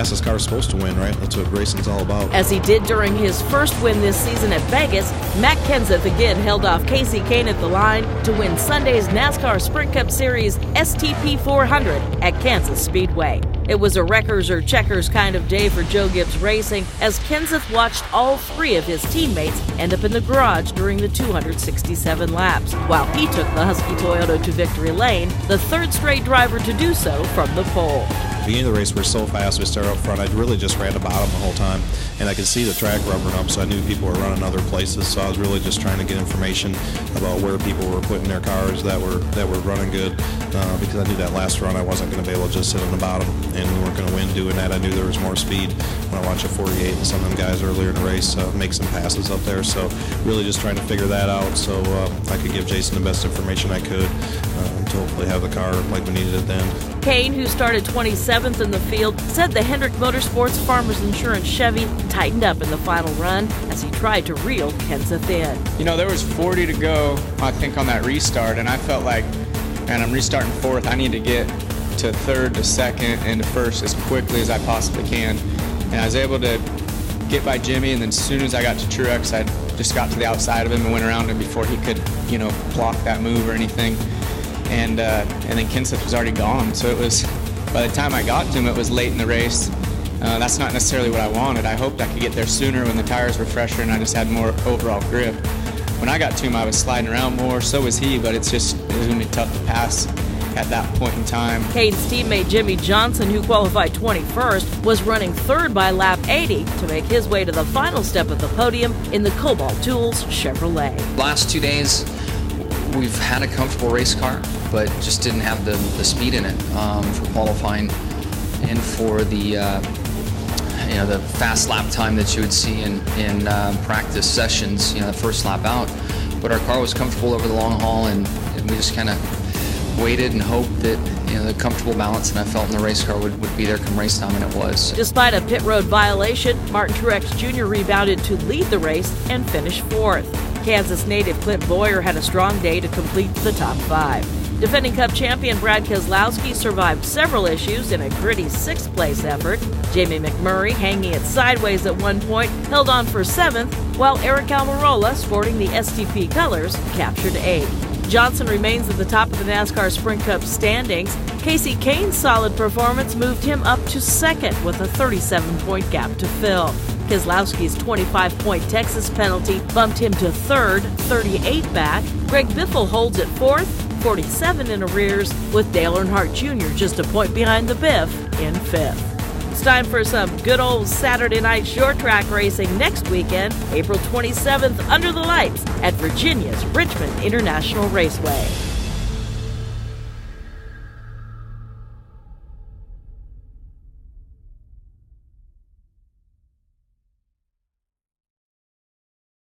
fastest car is supposed to win, right? That's what racing's all about. As he did during his first win this season at Vegas, Matt Kenseth again held off Kasey Kahne at the line to win Sunday's NASCAR Sprint Cup Series STP 400 at Kansas Speedway. It was a wreckers or checkers kind of day for Joe Gibbs Racing as Kenseth watched all three of his teammates end up in the garage during the 267 laps, while he took the Husky Toyota to victory lane, the third straight driver to do so from the pole. At the beginning of the race, we're so fast, we started up front. I really just ran the bottom the whole time, and I could see the track rubbering up, so I knew people were running other places, so I was really just trying to get information about where people were putting their cars that were running good, because I knew that last run I wasn't going to be able to just sit on the bottom, and we weren't going to win doing that. I knew there was more speed when I watched a 48 and some of them guys earlier in the race make some passes up there, so really just trying to figure that out so I could give Jason the best information I could to hopefully have the car like we needed it then. Kahne, who started 27th in the field, said the Hendrick Motorsports Farmers Insurance Chevy tightened up in the final run as he tried to reel Kenseth in. You know, there was 40 to go, I think, on that restart, and I felt like, man, I'm restarting fourth. I need to get to third, to second, and to first as quickly as I possibly can. And I was able to get by Jimmy, and then as soon as I got to Truex, I just got to the outside of him and went around him before he could, block that move or anything. And then Kenseth was already gone, so it was, by the time I got to him, it was late in the race. That's not necessarily what I wanted. I hoped I could get there sooner when the tires were fresher and I just had more overall grip. When I got to him, I was sliding around more, so was he, but it was going to be tough to pass at that point in time. Kahne's teammate Jimmy Johnson, who qualified 21st, was running third by lap 80 to make his way to the final step of the podium in the Cobalt Tools Chevrolet. Last 2 days, we've had a comfortable race car, but just didn't have the speed in it for qualifying and for the the fast lap time that you would see in practice sessions, the first lap out. But our car was comfortable over the long haul, and we just kind of waited and hoped that the comfortable balance that I felt in the race car would be there come race time, and it was. Despite a pit road violation, Martin Truex Jr. rebounded to lead the race and finish fourth. Kansas native Clint Boyer had a strong day to complete the top five. Defending Cup champion Brad Keselowski survived several issues in a gritty sixth-place effort. Jamie McMurray, hanging it sideways at one point, held on for seventh, while Eric Almirola, sporting the STP colors, captured eighth. Johnson remains at the top of the NASCAR Sprint Cup standings. Kasey Kahne's solid performance moved him up to second with a 37-point gap to fill. Keselowski's 25-point Texas penalty bumped him to third, 38 back. Greg Biffle holds at fourth, 47 in arrears, with Dale Earnhardt Jr. just a point behind the Biff in fifth. It's time for some good old Saturday night short track racing next weekend, April 27th, under the lights at Virginia's Richmond International Raceway.